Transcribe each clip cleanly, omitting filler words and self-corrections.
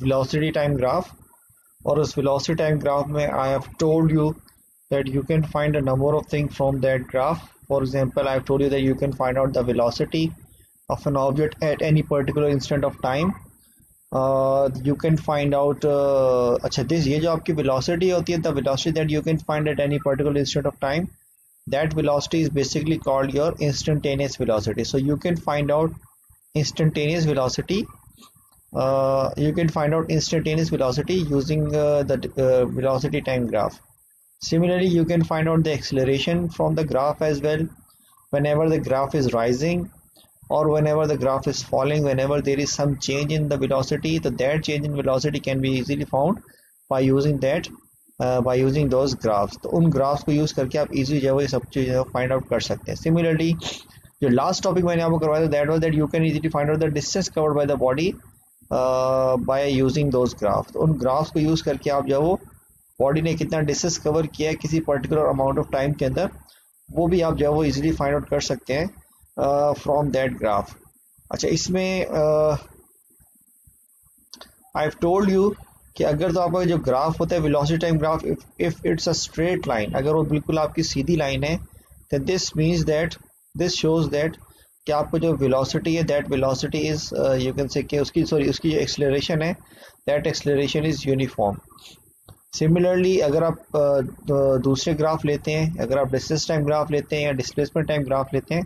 velocity time graph, और उस velocity time graph में I have told you that you can find a number of things from that graph. For example, I have told you that you can find out the velocity of an object at any particular instant of time. You can find out अच्छा this ये जो आपकी velocity होती है, the velocity that you can find at any particular instant of time, that velocity is basically called your instantaneous velocity. So you can find out instantaneous velocity. You can find out instantaneous velocity using the velocity time graph. Similarly, you can find out the acceleration from the graph as well. Whenever the graph is rising or whenever the graph is falling, whenever there is some change in the velocity, so that change in velocity can be easily found by using that by using those graphs. तो उन graphs को use करके आप easily जो है सब चीज़ find out कर सकते हैं. Similarly, जो last topic मैंने आपको करवाया था, that was that you can easily find out the distance covered by the body by using those graphs. तो उन graphs को use करके आप जो वो body ने कितना distance cover किया है किसी particular amount of time के अंदर, वो भी आप जो है वो easily find out कर सकते हैं from that graph. अच्छा, इसमें I've told you कि अगर तो आपका जो ग्राफ होता है velocity time graph, if it's a straight line, अगर वो बिल्कुल आपकी सीधी लाइन है, then this means that this shows that कि आपको जो velocity है, that velocity is you can say कि उसकी जो acceleration है, that acceleration is uniform. Similarly, अगर आप दूसरे ग्राफ लेते हैं, अगर आप distance time graph लेते हैं या displacement time graph लेते हैं,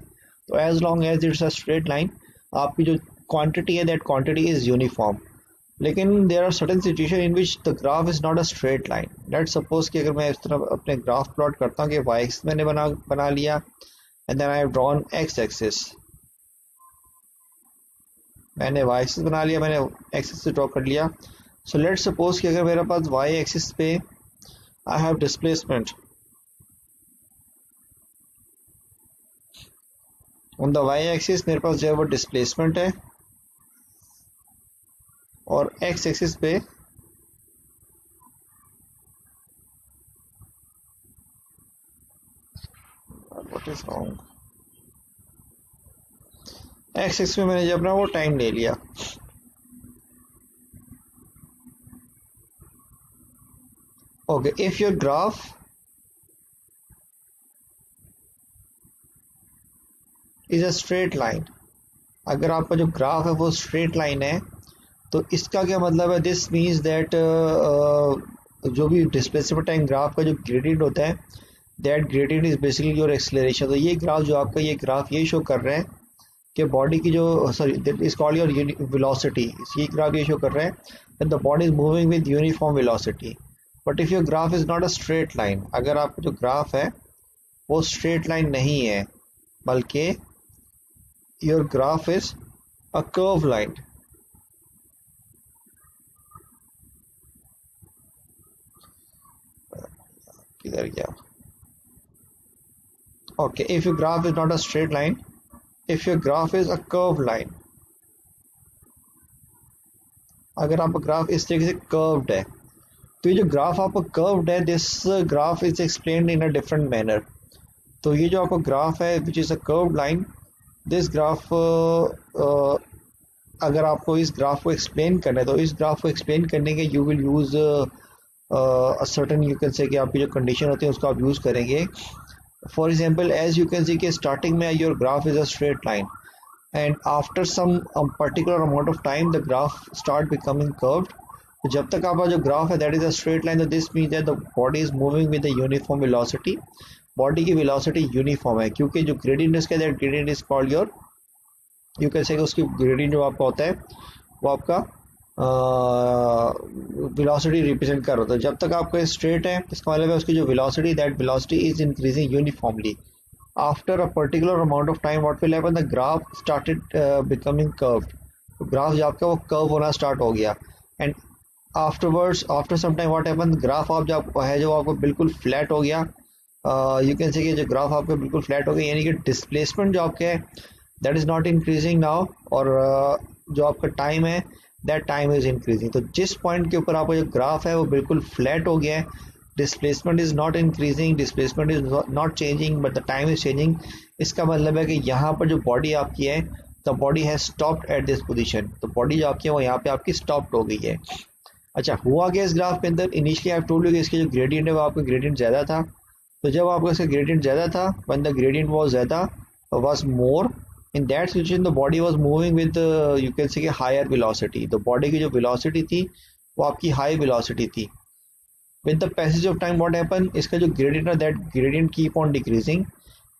तो as long as it's a straight line, आपकी जो quantity है, that quantity is uniform. लेकिन there are certain situation in which the graph is not a straight line. Let's suppose कि अगर मैं इस तरह अपने ग्राफ प्लॉट करता हूँ कि y axis मैंने बना लिया and then I have drawn x axis. मैंने y axis बना लिया, मैंने x axis ड्रॉ कर लिया. So let's suppose कि अगर मेरे पास y axis पे I have displacement. On the y axis मेरे पास जो है वो displacement है और x एक्सिस पे what is wrong, x axis पे मैंने जो अपना वो टाइम ले लिया. Okay, if your graph is a straight line, अगर आपका जो ग्राफ है वो स्ट्रेट लाइन है, तो इसका क्या मतलब है, दिस मीन्स दैट जो भी डिस्प्लेसमेंट टाइम ग्राफ का जो ग्रेडियंट होता है, that gradient is basically your acceleration. तो ये ग्राफ जो आपका ये ग्राफ ये शो कर रहा है कि बॉडी की जो that is called your velocity. ये ग्राफ ये शो कर रहा है that the body is moving with uniform velocity. But if your graph is not a straight line, अगर आपका जो ग्राफ है वो स्ट्रेट लाइन नहीं है बल्कि your graph is a curve line. किधर गया? Okay, if your graph is not a straight line, if your graph is a curved line, अगर आपका ग्राफ इस तरीके से कर्व्ड है, तो ये जो ग्राफ आपका कर्व्ड है, this graph is explained in a different manner. तो ये जो आपका ग्राफ है which is a curved line, this graph अगर आपको इस ग्राफ को एक्सप्लेन करना है, तो इस ग्राफ को एक्सप्लेन करने के you will use certain you can say कि आपकी जो कंडीशन होती है उसको आप यूज करेंगे. For example, as you can see कि स्टार्टिंग में your graph is a straight line and after some particular amount of time the graph start becoming curved. तो जब तक आपका जो ग्राफ है that is a straight line, तो this means that the body is moving with the uniform velocity. Body की velocity uniform है क्योंकि जो ग्रेडियंट इसका that gradient is called your you can से उसकी ग्रेडियंट जो आपका होता है वो आपका वेलोसिटी रिप्रेजेंट कर रहा था. जब तक आपका स्ट्रेट है इसका मतलब है उसकी जो velocity that velocity is increasing uniformly. After a particular amount of time what will happen, the graph started becoming curved. तो ग्राफ जो आपका वो कर्व होना स्टार्ट हो गया and afterwards after some time what happen, graph आप जो है जो आपको बिल्कुल फ्लैट हो गया. यू कैन से कि जो ग्राफ आपका बिल्कुल फ्लैट हो गया, यानी कि डिस्प्लेसमेंट जो आपके है that is not increasing now और जो आपका टाइम है दैट टाइम इज इंक्रीजिंग. तो जिस पॉइंट के ऊपर आपका जो ग्राफ है वो बिल्कुल फ्लैट हो गया है, displacement is not increasing, displacement is not changing but the time is changing. इसका मतलब है कि यहाँ पर जो बॉडी आपकी है the body has stopped at this position, तो बॉडी जो आपकी है वो यहाँ पे आपकी स्टॉप्ड हो गई है। अच्छा, हुआ क्या इस ग्राफ के अंदर, इनिशियली आई टोल्ड यू कि इसके जो ग्रेडियंट है वो आपका ग्रेडियंट ज़्यादा था, तो जब आपका इसका ग्रेडियंट ज़्यादा था, व्हेन द ग्रेडियंट वाज ज़्यादा was more, in that situation the body was moving with you can say higher velocity, तो बॉडी की जो वेलोसिटी थी वो आपकी हाई वेलोसिटी थी। With the passage of time what happen, इसका जो ग्रेडियंट है that gradient keep on decreasing,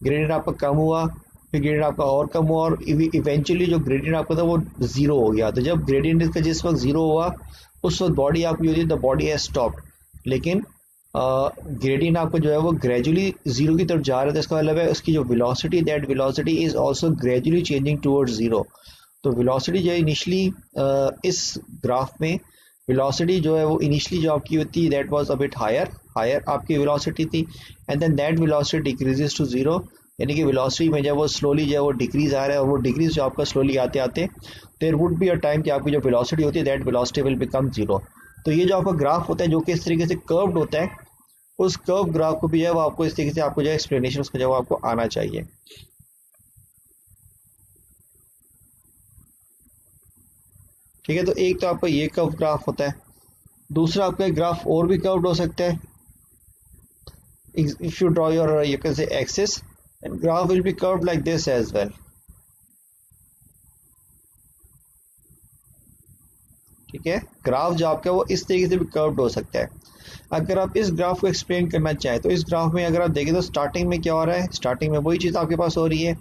gradient आपका कम हुआ, फिर ग्रेडियंट आपका और कम हुआ, और इवेंचुअली जो ग्रेडियंट आपका था वो जीरो हो गया। तो जब ग्रेडियंट इसका जिस वक्त जीरो हुआ उस वक्त बॉडी आपकी होती है द बॉडी हैज स्टॉप्ड, लेकिन ग्रेडियंट आपका जो है वो ग्रेजुअली जीरो की तरफ जा रहा था, इसका मतलब है उसकी जो velocity that velocity is also gradually changing towards zero. तो वेलोसिटी जो है इनिशियली इस ग्राफ में वेलोसिटी जो है वो इनिशियली जो आपकी होती है that was a bit higher आपकी वेलोसिटी थी, and then that velocity decreases to zero, यानी कि वेलोसिटी में जब वो स्लोली जो है वो डिक्रीज आ रहा है, और वो डिक्रीज जो आपका स्लोली आते आते there would be a time कि आपकी जो वेलोसिटी होती है that velocity will become zero. तो ये जो आपका ग्राफ होता है जो कि इस तरीके से कर्व्ड होता है, उस कर्व ग्राफ को भी जो है वो आपको इस तरीके से आपको जो है एक्सप्लेनेशन उसका जो आपको आना चाहिए। ठीक है, तो एक तो आपका ये कर्व ग्राफ होता है, दूसरा आपका ग्राफ और भी कर्व्ड हो सकता है। If you draw your you can से axis and graph will be curved like this as well। ठीक है, ग्राफ जो आपका वो इस तरीके से भी कर्व्ड हो सकता है। अगर आप इस ग्राफ को एक्सप्लेन करना चाहें तो इस ग्राफ में अगर आप देखें तो स्टार्टिंग में क्या हो रहा है, स्टार्टिंग में वही चीज़ आपके पास हो रही है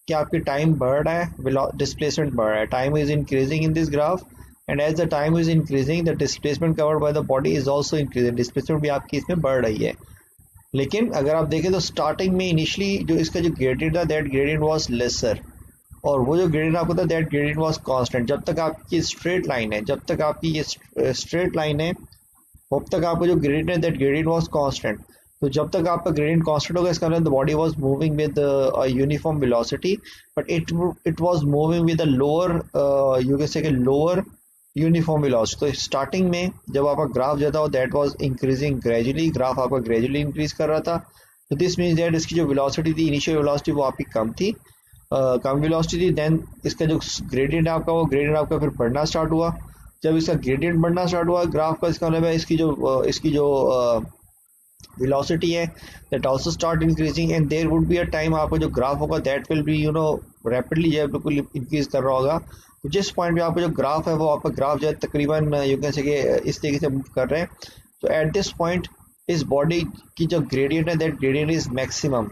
कि आपकी टाइम बढ़ रहा है, डिस्प्लेसमेंट बढ़ रहा है, time is increasing in this graph, and as the time is increasing the displacement covered by the body is also increasing, displacement भी आपकी इसमें बढ़ रही है। लेकिन अगर आप देखें तो स्टार्टिंग में इनिशियली जो इसका जो ग्रेडियंट था दैट ग्रेडियंट वाज लेसर, और वो जो ग्रेडियंट आपको था दैट ग्रेडियंट वाज कांस्टेंट। जब तक आपकी स्ट्रेट लाइन है, जब तक आपकी ये स्ट्रेट लाइन है तब तक आपका जो ग्रेडियंट है दैट ग्रेडियंट वाज कांस्टेंट। तो जब तक आपका ग्रेडियंट कांस्टेंट होगा इसका मतलब the body was moving with a uniform velocity, but it was moving with a lower you can से लोअर यूनिफॉर्म वेलोसिटी। तो स्टार्टिंग में जब आपका ग्राफ जो था that was increasing gradually, graph आपका ग्रेजुअली इंक्रीज कर रहा था, तो दिस मीन्स दैट इसकी जो वेलोसिटी थी इनिशियल वेलोसिटी वो आपकी कम थी, कम वेलोसिटी थी। देन इसका जो ग्रेडियंट आपका वो ग्रेडियंट आपका फिर बढ़ना स्टार्ट हुआ। जब इसका ग्रेडियंट बढ़ना स्टार्ट हुआ ग्राफ का, इसका मतलब है इसकी जो वेलोसिटी है that also start increasing, and there would be a time आपका जो ग्राफ होगा दैट विल बी रैपिडली जो है बिल्कुल इंक्रीज कर रहा होगा। तो जिस पॉइंट पे आपका जो ग्राफ है वो आपका ग्राफ जो है तकरीबन यू कैन से इस तरीके से मूव कर रहे हैं, तो एट दिस पॉइंट इस बॉडी की जो ग्रेडियंट है दैट ग्रेडियंट इज मैक्सिमम।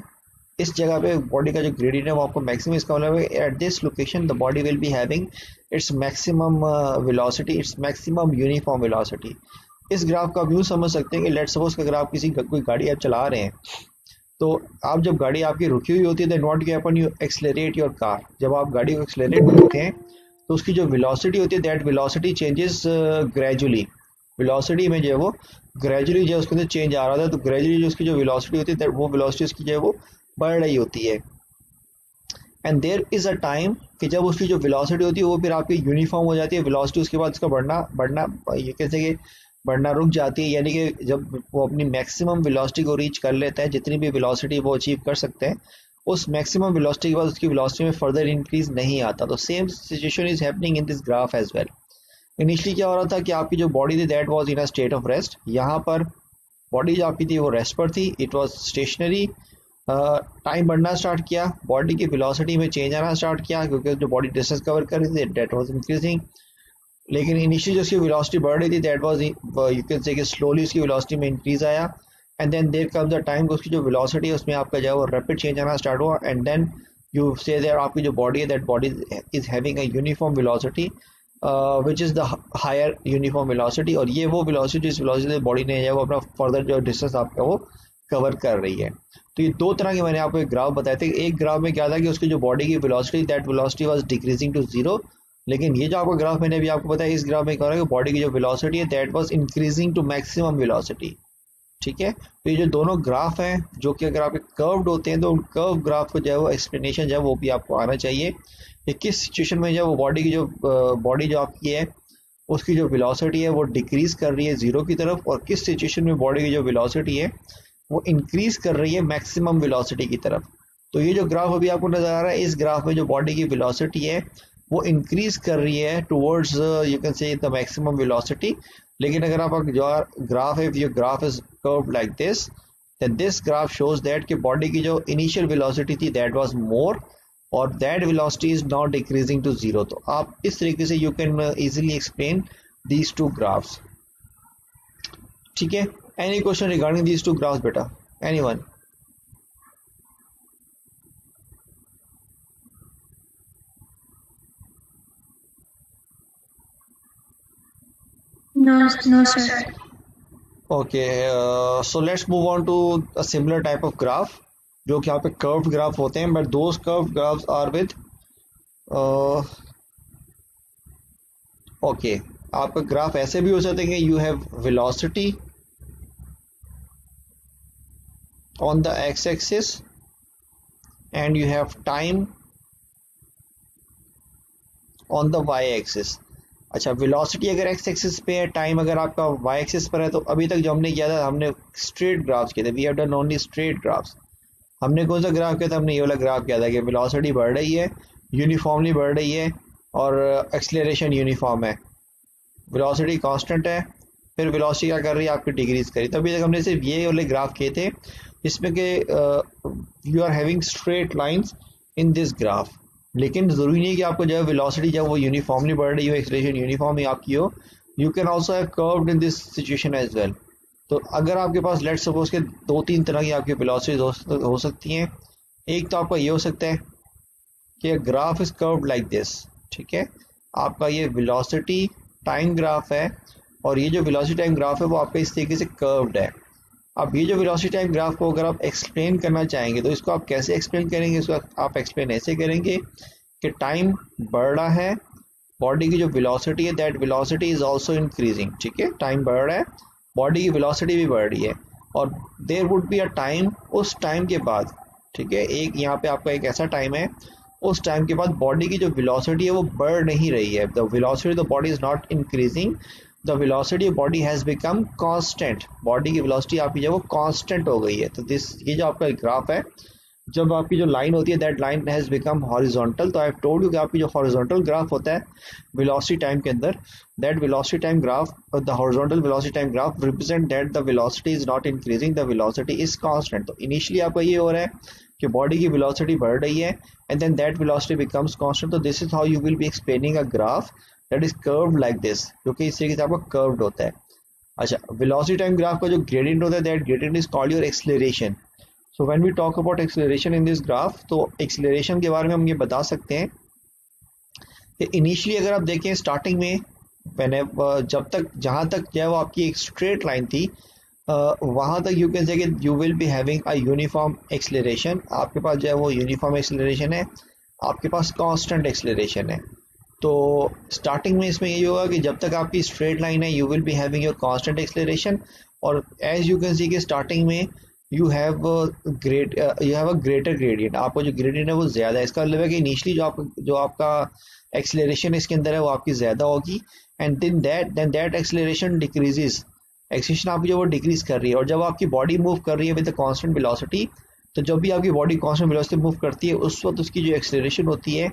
इस जगह पे बॉडी का जो ग्रेडियंट है वो आपको मैक्सिमम, इसका मतलब है at this location the body will be having its maximum velocity, its maximum uniform velocity. इस ग्राफ को आप यूँ समझ सकते हैं कि लेट्स सपोज अगर आप कोई गाड़ी आप चला रहे हैं, तो आप जब गाड़ी आपकी रुकी हुई होती है then what happen, you accelerate your car. जब आप गाड़ी को एक्सेलरेट करते हैं तो उसकी जो वेलोसिटी होती है that velocity changes gradually, velocity में जो है वो ग्रेजुअली जो है उसके अंदर चेंज आ रहा था, तो ग्रेजुअली जो उसकी जो वेलोसिटी होती है वो वेलोसिटी उसकी जो है वो बढ़ रही होती है। And there is a time कि जब उसकी जो वेलोसिटी होती है वो फिर आपकी यूनिफॉर्म हो जाती है वेलोसिटी, उसके बाद उसका बढ़ना ये कैसे कि बढ़ना रुक जाती है, यानी कि जब वो अपनी मैक्सिमम वेलोसिटी को रीच कर लेता है, जितनी भी वेलोसिटी वो अचीव कर सकते हैं, उस मैक्सिमम वेलोसिटी के बाद उसकी वेलोसिटी में फर्दर इंक्रीज नहीं आता। तो same situation is happening in this graph as well. Initially क्या हो रहा था कि आपकी जो बॉडी थी that was in a state of rest, यहाँ पर बॉडी जो आपकी थी वो रेस्ट पर थी, इट वाज स्टेशनरी। टाइम बढ़ना स्टार्ट किया, बॉडी की वेलोसिटी में चेंज आना स्टार्ट किया क्योंकि जो बॉडी डिस्टेंस कवर कर रही थी दैट वाज इंक्रीजिंग। लेकिन इनिशियली जो उसकी वेलोसिटी बढ़ रही थी that was you can say slowly उसकी वेलोसिटी में इंक्रीज आया, and then there comes a time उसकी जो वेलोसिटी है उसमें आपका जो है वो रैपिड चेंज आना स्टार्ट हुआ, and then you say that आपकी जो बॉडी है that body is having a uniform velocity which is the higher uniform velocity, और ये वो वेलोसिटी जिस वेलोसिटी बॉडी ने है वो अपना फर्दर जो डिस्टेंस आपका वो कवर कर रही है। तो ये दो तरह के मैंने आपको एक ग्राफ बताए थे। एक ग्राफ में क्या था कि उसकी जो बॉडी की velocity that velocity was decreasing to zero, लेकिन ये जो आपका ग्राफ मैंने अभी आपको बताया इस ग्राफ में क्या हो रहा है कि बॉडी की जो वेलोसिटी है that was increasing to maximum velocity. ठीक है, तो ये जो दोनों ग्राफ हैं जो कि अगर आपके कर्व्ड होते हैं तो उन कर्व ग्राफ को जो है वो एक्सप्लेनेशन जो है वो भी आपको आना चाहिए कि किस सिचुएशन में जो वो बॉडी जो आपकी है उसकी जो वेलोसिटी है वो डिक्रीज कर रही है जीरो की तरफ, और किस सिचुएशन में बॉडी की जो वेलोसिटी है वो इंक्रीज कर रही है मैक्सिमम वेलोसिटी की तरफ। तो ये जो ग्राफ अभी आपको नजर आ रहा है, इस ग्राफ में जो बॉडी की वेलोसिटी है वो इंक्रीज कर रही है टुवर्ड्स यू कैन से द मैक्सिमम वेलोसिटी। लेकिन अगर आप जो ग्राफ है, your graph is curved like this, then this graph shows that कि बॉडी की जो इनिशियल वेलोसिटी थी that was more और that velocity is now decreasing to zero। तो आप इस तरीके से you can easily explain these two graphs। ठीक है, any question regarding these two graphs बेटा, anyone? No sir। Okay, so let's move on to a similar type of graph जो कि यहाँ पे curved graph होते हैं, but those curved graphs are with okay, आपका ग्राफ ऐसे भी हो सकते हैं कि you have velocity on the x-axis and you have time on the y-axis। अच्छा, वेलोसिटी अगर एक्स एक्सिस पे है, टाइम अगर आपका वाई एक्सिस पर है, तो अभी तक जो हमने किया था, हमने स्ट्रेट ग्राफ्स किए थे, we have done only straight graphs. हमने कौन सा ग्राफ किया था? हमने ये वाला ग्राफ किया था कि वेलोसिटी बढ़ रही है, यूनिफॉर्मली बढ़ रही है और एक्सेलरेशन यूनिफॉर्म है, वेलोसिटी कांस्टेंट है, फिर वेलोसिटी क्या कर रही है आपकी, डिक्रीज करी। तो अभी तक हमने सिर्फ ये वाले ग्राफ किए थे जिसमें कि you are having straight lines in this graph. लेकिन जरूरी नहीं है कि आपको जो है वेलोसिटी जब वो यूनिफॉर्मली बढ़ रही हो, एक्सेलरेशन यूनिफॉर्म ही आपकी हो, you can also have curved in this situation as well. तो अगर आपके पास लेट्स सपोज के 2-3 तरह की आपकी वेलोसिटीज हो सकती हैं। एक तो आपका ये हो सकता है कि graph is curved like this, ठीक है, आपका ये वेलोसिटी टाइम ग्राफ है और ये जो वेलोसिटी टाइम ग्राफ है वो आपका इस तरीके से कर्व्ड है। अब ये जो वेलोसिटी टाइम ग्राफ को अगर आप एक्सप्लेन करना चाहेंगे तो इसको आप कैसे एक्सप्लेन करेंगे? इसको आप एक्सप्लेन ऐसे करेंगे कि टाइम बढ़ रहा है, बॉडी की जो वेलोसिटी है that velocity is also increasing. ठीक है, टाइम बढ़ रहा है, बॉडी की वेलोसिटी भी बढ़ रही है और there would be a time, उस टाइम के बाद, ठीक है, एक यहाँ पे आपका एक ऐसा टाइम है, उस टाइम के बाद बॉडी की जो वेलोसिटी है वो बढ़ नहीं रही है, the velocity the body is not increasing, the velocity of body has become constant, body की वेलोसिटी आपकी जो वो कांस्टेंट हो गई है। तो दिस ये जो आपका ग्राफ है, जब आपकी जो लाइन होती है that line has become horizontal. तो आई हैव टोल्ड यू कि आपकी जो हॉरिजॉन्टल ग्राफ होता है वेलोसिटी टाइम के अंदर, that velocity time graph, the horizontal velocity time graph represent that the velocity is not increasing, the velocity is constant. तो initially आपका ये हो रहा है कि बॉडी की वेलोसिटी बढ़ रही है and then that velocity becomes constant. तो this is how you will be explaining a graph that is curved like this, जो कि इस तरीके से आपका कर्व्ड होता है। अच्छा, वेलोसिटी टाइम ग्राफ का जो ग्रेडियंट होता है that gradient is called your acceleration. So when we talk about acceleration in this graph, तो एक्सेलरेशन के बारे में हम ये बता सकते हैं कि इनिशियली अगर आप देखें स्टार्टिंग में मैंने जब तक जहां तक जो है वो आपकी एक स्ट्रेट लाइन थी, वहां तक यू कैन से कि you will be having a uniform acceleration, आपके पास जो है वो यूनिफॉर्म एक्सेलरेशन है, आपके पास कांस्टेंट एक्सेलरेशन है। तो स्टार्टिंग में इसमें यही होगा कि जब तक आपकी स्ट्रेट लाइन है you will be having your constant acceleration, और एज यू कैन सी कि स्टार्टिंग में you have a greater gradient, आपका जो ग्रेडियंट है वो ज्यादा है। इसका मतलब है कि इनिशियली जो आपका एक्सेलरेशन इसके अंदर है वो आपकी ज्यादा होगी and then that acceleration decreases, acceleration आपकी जो वो डिक्रीज कर रही है। और जब आपकी बॉडी मूव कर रही है विद द कांस्टेंट वेलोसिटी, तो जब भी आपकी बॉडी कांस्टेंट वेलोसिटी मूव करती है उस वक्त उसकी जो एक्सेलरेशन होती है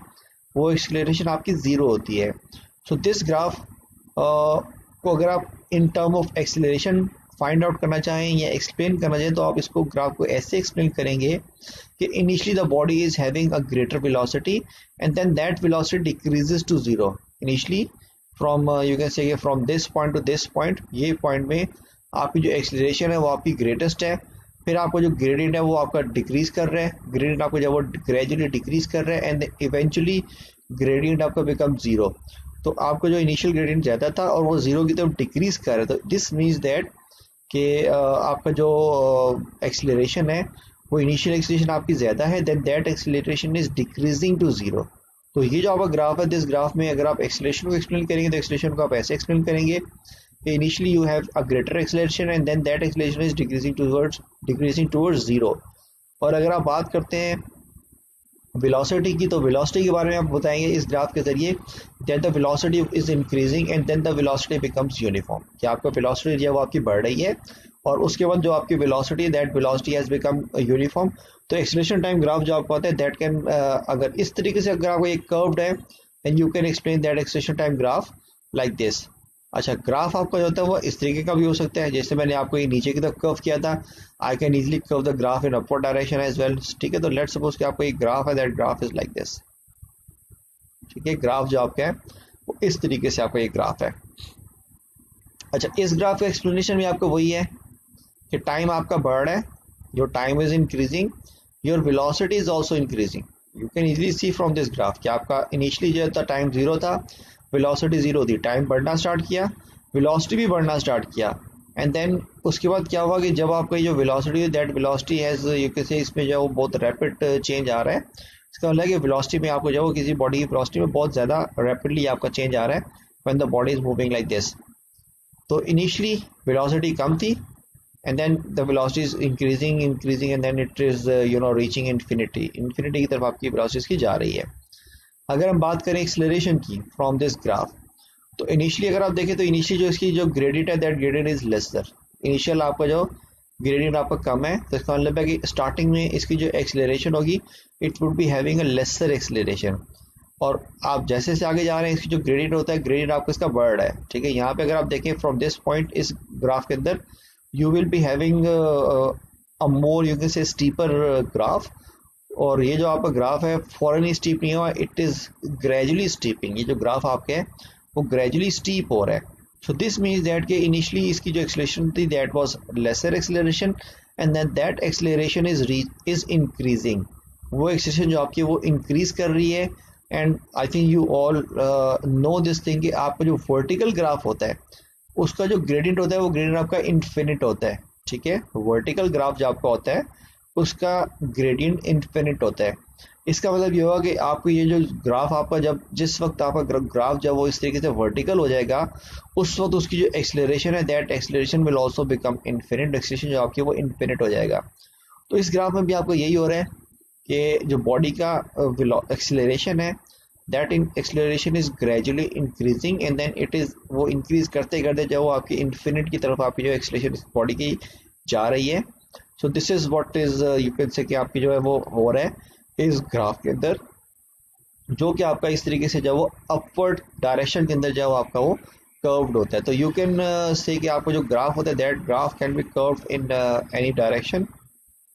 वो एक्सेलरेशन आपकी जीरो होती है। सो दिस ग्राफ को अगर आप in term of acceleration find out करना चाहें या एक्सप्लेन करना चाहें तो आप इसको ग्राफ को ऐसे एक्सप्लेन करेंगे कि initially the body is having a greater velocity and then that velocity decreases to zero. Initially from you can say from this point to this point, ये पॉइंट में आपकी जो एक्सेलरेशन है वो आपकी ग्रेटेस्ट है, फिर आपका जो ग्रेडियंट है वो आपका डिक्रीज कर रहा है, ग्रेडियंट आपका जब वो ग्रेजुअली डिक्रीज कर रहा है एंड इवेंचुअली ग्रेडियंट आपका बिकम जीरो। तो आपका जो इनिशियल ग्रेडियंट ज्यादा था और वो जीरो की तरफ डिक्रीज कर रहा है। तो दिस मीन्स दैट कि आपका जो एक्सेलरेशन है वो इनिशियल एक्सेलरेशन आपकी ज्यादा है, then that acceleration is decreasing to zero. तो ये जो आपका ग्राफ है, दिस ग्राफ में अगर आप एक्सेलरेशन को एक्सप्लेन करेंगे तो एक्सेलरेशन को आप ऐसे एक्सप्लेन करेंगे कि initially you have a greater acceleration and then that acceleration is decreasing towards zero. और अगर आप बात करते हैं वेलोसिटी की, तो वेलोसिटी के बारे में आप बताएंगे इस ग्राफ के जरिए that the velocity is increasing and then the velocity becomes uniform, कि आपका वेलोसिटी जो है वो आपकी बढ़ रही है और उसके बाद जो आपकी velocity that velocity has become uniform. तो एक्सेलरेशन टाइम ग्राफ जो आपको आता है दैट कैन, अगर इस तरीके से अगर आपको एक कर्व्ड है and you can explain that acceleration time graph like this. अच्छा, ग्राफ आपका जो होता है वो इस तरीके का भी हो सकता है, जैसे मैंने आपको ये नीचे की तरफ कर्व किया था, I can easily curve the graph in upward direction as well. ठीक है, तो लेट्स सपोज कि आपको एक ग्राफ है, that graph is like this. ठीक है, ग्राफ जो आपका है वो इस तरीके से आपका एक ग्राफ है। अच्छा, इस ग्राफ का एक्सप्लेनेशन भी आपको वही है कि टाइम आपका बढ़ रहा है, your time is increasing, your velocity is also increasing. You can easily C from this graph कि आपका इनिशियली जो था टाइम जीरो था, वेलोसिटी जीरो थी, टाइम बढ़ना स्टार्ट किया, वेलोसिटी भी बढ़ना स्टार्ट किया, एंड देन उसके बाद क्या हुआ कि जब आपका जो वेलोसिटी है that velocity has, you can से इसमें जो बहुत रैपिड चेंज आ रहा है, इसका मतलब है कि वेलोसिटी में आपको जो किसी बॉडी की वेलोसिटी में बहुत ज़्यादा रैपिडली आपका चेंज आ रहा है when the body is moving like this. तो इनिशियली वेलोसिटी कम थी and then the velocity is increasing and then it is reaching infinity की तरफ आपकी velocity की जा रही है। अगर हम बात करें एक्सेलरेशन की फ्रॉम दिस ग्राफ, तो इनिशियली अगर आप देखें तो इनिशियली जो इसकी जो ग्रेडियंट है that gradient is lesser. Initial आपका जो ग्रेडियंट आपका कम है, तो इसका मतलब है कि स्टार्टिंग में इसकी जो एक्सेलरेशन होगी it would be having a lesser acceleration, और आप जैसे से आगे जा रहे हैं इसकी जो ग्रेडियंट होता है, ग्रेडियंट आपका इसका बढ़ रहा है। ठीक है, यहाँ पे अगर आप देखें फ्रॉम दिस पॉइंट इस ग्राफ के अंदर you will be having a more you can say steeper graph, और ये जो आपका ग्राफ है फॉरन ही स्टीप नहीं हुआ, इट इज ग्रेजुअली स्टीपिंग। ये जो ग्राफ आपके है वो ग्रेजुअली स्टीप हो रहा है। सो दिस मीन्स दैट कि इनिशियली इसकी जो एक्सेलरेशन थी that was lesser acceleration and then that acceleration is increasing. वो एक्सेलरेशन जो आपकी वो इंक्रीज कर रही है, and I think you all know this thing कि आपका जो वर्टिकल ग्राफ होता है उसका जो ग्रेडियंट होता है वो ग्रेडियंट आपका इन्फिनिट होता है। ठीक है, वर्टिकल ग्राफ जो आपका होता है उसका ग्रेडियंट इन्फिनिट होता है। इसका मतलब ये होगा कि आपको ये जो ग्राफ आपका जब जिस वक्त आपका ग्राफ जब वो इस तरीके से वर्टिकल हो जाएगा उस वक्त उसकी जो एक्सेलरेशन है that acceleration will also become infinite. Acceleration जो आपकी वो इन्फिनिट हो जाएगा। तो इस ग्राफ में भी आपको यही हो रहा है कि जो बॉडी का एक्सेलरेशन है that in acceleration is gradually increasing and then it is वो increase करते करते जब वो आपकी infinite की तरफ आपकी जो acceleration इस बॉडी की जा रही है। so this is what is you can say कि आपकी जो है वो हो रहा है इस ग्राफ के अंदर, जो कि आपका इस तरीके से जब वो upward डायरेक्शन के अंदर जब आपका वो कर्व्ड होता है। तो यू कैन से कि आपका जो ग्राफ होता है that graph can be curved in any direction.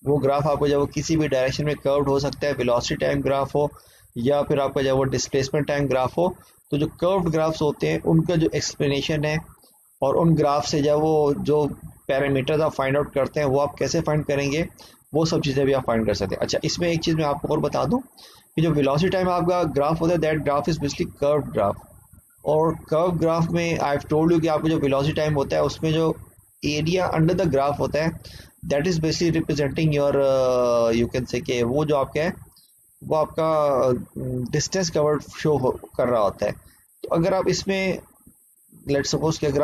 वो ग्राफ आपको जब वो किसी भी डायरेक्शन में कर्व्ड हो सकता है, वेलोसिटी टाइम ग्राफ हो या फिर आपका जब वो डिस्प्लेसमेंट टाइम ग्राफ हो। तो जो कर्व्ड ग्राफ्स होते हैं उनका जो एक्सप्लेनेशन है और उन ग्राफ से जब वो जो पैरामीटर्स आप फाइंड आउट करते हैं वो आप कैसे फाइंड करेंगे, वो सब चीज़ें भी आप फाइंड कर सकते हैं। अच्छा, इसमें एक चीज़ मैं आपको और बता दूं कि जो वेलोसिटी टाइम आपका ग्राफ होता है that graph is basically curved graph, और कर्व ग्राफ में आई हैव टोल्ड यू कि आपका जो वेलोसिटी टाइम होता है उसमें जो एरिया अंडर द ग्राफ होता है that is basically representing your you can say कि वो जो आपका है वो आपका डिस्टेंस कवर्ड शो कर रहा होता है। तो अगर आप इसमें लेट्स सपोज कि अगर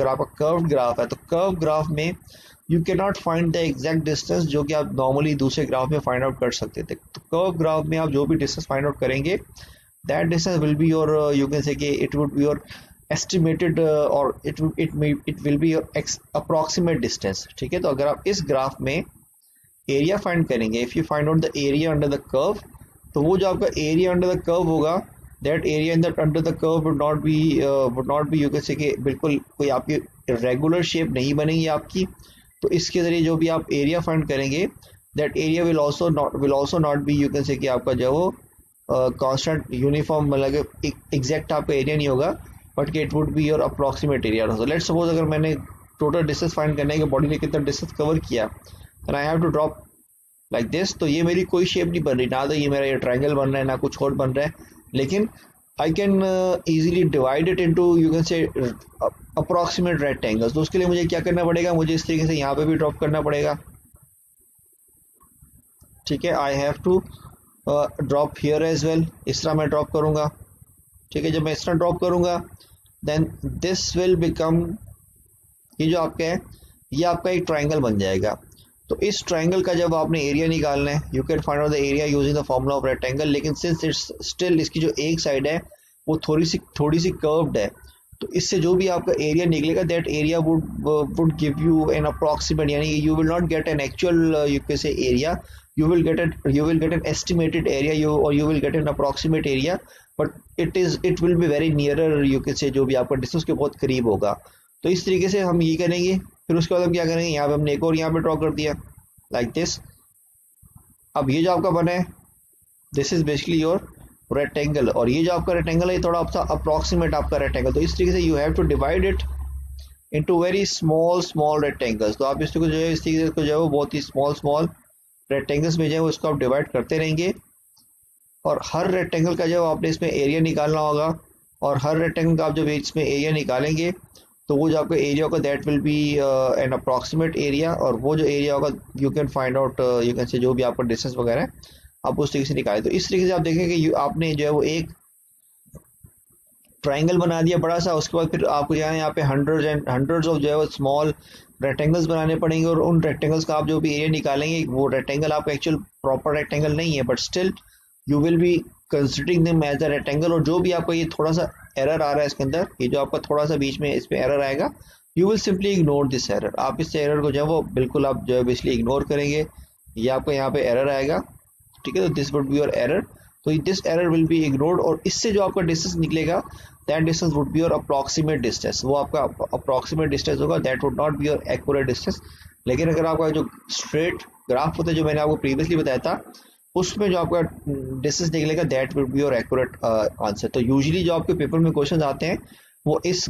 आपका कर्व ग्राफ है तो कर्व ग्राफ में you can not find the exact distance जो कि आप नॉर्मली दूसरे ग्राफ में फाइंड आउट कर सकते थे। तो कर्व ग्राफ में आप जो भी डिस्टेंस फाइंड आउट करेंगे that distance will be your you can say कि it would be your estimated और it will be your approximate distance. ठीक है, तो अगर आप इस ग्राफ में एरिया फाइंड करेंगे, if you find out the area under the curve, तो वो जो आपका एरिया अंडर द कर्व होगा that area in the under the curve would not be you can say कि बिल्कुल कोई आपकी रेगुलर शेप नहीं बनेगी आपकी। तो इसके जरिए जो भी आप एरिया फाइंड करेंगे that area will also not be you can say कि आपका जो वो कांस्टेंट यूनिफॉर्म मतलब एग्जैक्ट आपका एरिया नहीं होगा बट कि it would be your approximate area. Let's suppose अगर मैंने टोटल डिस्टेंस फाइंड करने के बॉडी ने कितना डिस्टेंस कवर किया and I have to drop like this, तो ये मेरी कोई शेप नहीं बन रही, ना तो ये मेरा ये ट्रायंगल बन रहा है ना कुछ और बन रहा है, लेकिन आई can easily divide it into you can से अप्रॉक्सीमेट रेक्टेंगल्स। तो उसके लिए मुझे क्या करना पड़ेगा, मुझे इस तरीके से यहाँ पे भी ड्रॉप करना पड़ेगा। ठीक है, I have to drop here as well, इस तरह मैं ड्रॉप करूँगा। ठीक है, जब मैं इस तरह ड्रॉप करूँगा देन दिस विल बिकम, ये जो आपका है ये आपका एक ट्रायंगल बन जाएगा। तो इस ट्राइंगल का जब आपने एरिया निकालना है, you can find out the area using the formula of rectangle, लेकिन सिंस इट्स स्टिल इसकी जो एक साइड है वो थोड़ी सी कर्व्ड है, तो इससे जो भी आपका एरिया निकलेगा that area would give you an approximate, यानी you will not get an actual you can say area, you will get an estimated area, you will get an approximate area, but it will be very nearer, you can say जो भी आपका distance के बहुत करीब होगा। तो इस तरीके से हम ये करेंगे। फिर उसके बाद हम क्या करेंगे, यहाँ पे हमने एक और यहाँ पे ड्रॉ कर दिया लाइक दिस। अब ये जो आपका बना है this is basically your rectangle, और ये जो आपका रेक्टेंगल है थोड़ा सा अप्रॉक्सीमेट आपका रेक्टेंगल। तो इस तरीके से you have to divide it into very small rectangles. तो आप इसको जो है इस तरीके से जो है वो बहुत ही स्मॉल रेक्टेंगल्स में जो है उसको आप डिवाइड करते रहेंगे, और हर रेक्टेंगल का जो आपने इसमें एरिया निकालना होगा, और हर रेक्टेंगल का आप जब इसमें एरिया निकालेंगे तो वो जो आपका एरिया होगा that will be an approximate area, और वो जो एरिया होगा you can find out, you can say जो भी आपका डिस्टेंस वगैरह है आप उस तरीके से निकालें। तो इस तरीके से आप देखेंगे कि आपने जो है वो एक ट्राइंगल बना दिया बड़ा सा, उसके बाद फिर आपको यहाँ पे हंड्रेड्स ऑफ जो है वो स्मॉल रेक्टेंगल्स बनाने पड़ेंगे, और उन रेक्टेंगल्स का आप जो भी एरिया निकालेंगे वो रेक्टेंगल आपका एक्चुअल प्रॉपर रेक्टेंगल नहीं है, but still you will be considering them as a rectangle. और जो भी आपका ये थोड़ा सा एरर आ रहा है इसके अंदर, ये जो आपका थोड़ा सा बीच में इसमें एरर आएगा, you will simply ignore this error. आप इस एरर को जो है वो बिल्कुल आप जो है बेसिकली इग्नोर करेंगे, ये आपका यहाँ पे एरर आएगा, ठीक है। तो this would be your error, तो this error will be ignored, और इससे जो आपका डिस्टेंस निकलेगा that distance would be your approximate distance. वो आपका अप्रॉक्सीमेट डिस्टेंस होगा, that would not be your accurate distance. लेकिन अगर आपका जो स्ट्रेट ग्राफ होता है जो मैंने आपको प्रीवियसली बताया था, उसमें जो आपका डिस्टेंस निकलेगा that will be your accurate answer. तो यूजुअली जो आपके पेपर में क्वेश्चन आते हैं वो इस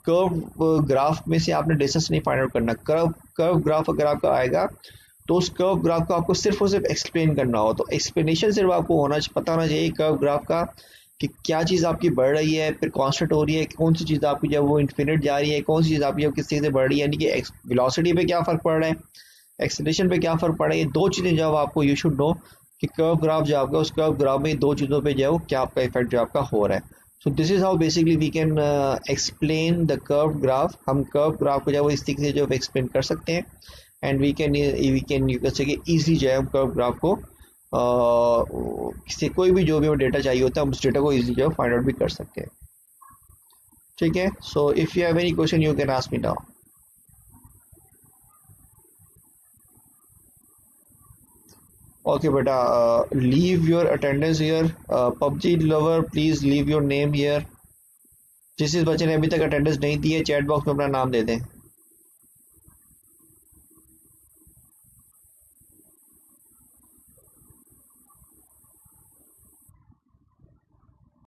कर्व ग्राफ में से आपने डिस्टेंस नहीं फाइंड आउट करना। कर्व ग्राफ अगर आपका आएगा तो उस कर्व ग्राफ को आपको सिर्फ और सिर्फ एक्सप्लेन करना हो, तो एक्सप्लेनेशन सिर्फ आपको पता होना चाहिए कर्व ग्राफ का कि क्या चीज़ आपकी बढ़ रही है, फिर कांस्टेंट हो रही है, कौन सी चीज़ आपकी जब वो इन्फिनिट जा रही है, कौन सी चीज़ आपकी किस चीज़ से बढ़ रही है, यानी कि वेलोसिटी पे क्या फ़र्क पड़ रहा है, एक्सेलरेशन पे क्या फ़र्क पड़ रहा है। ये दो चीज़ें जब आपको यू शुड नो कि कर्व ग्राफ जो आपका उस कर्व ग्राफ में दो चीज़ों पे जो है क्या आपका इफेक्ट जो आपका हो रहा है। So this is how basically we can explain the curve graph. हम कर्व ग्राफ को जो है वो इस तरीके से जो एक्सप्लेन कर सकते हैं, and we can you can say easily जो है हम कर्व ग्राफ को से कोई भी जो भी हमें डेटा चाहिए होता है हम उस डेटा को इजीली जो है फाइंड आउट भी कर सकते हैं, ठीक है। So if you have any question you can ask me now. Okay, beta, leave your attendance here. PUBG lover, please leave your name here. जिस बच्चे ने अभी तक अटेंडेंस नहीं दी है चैट बॉक्स में अपना नाम दे दें।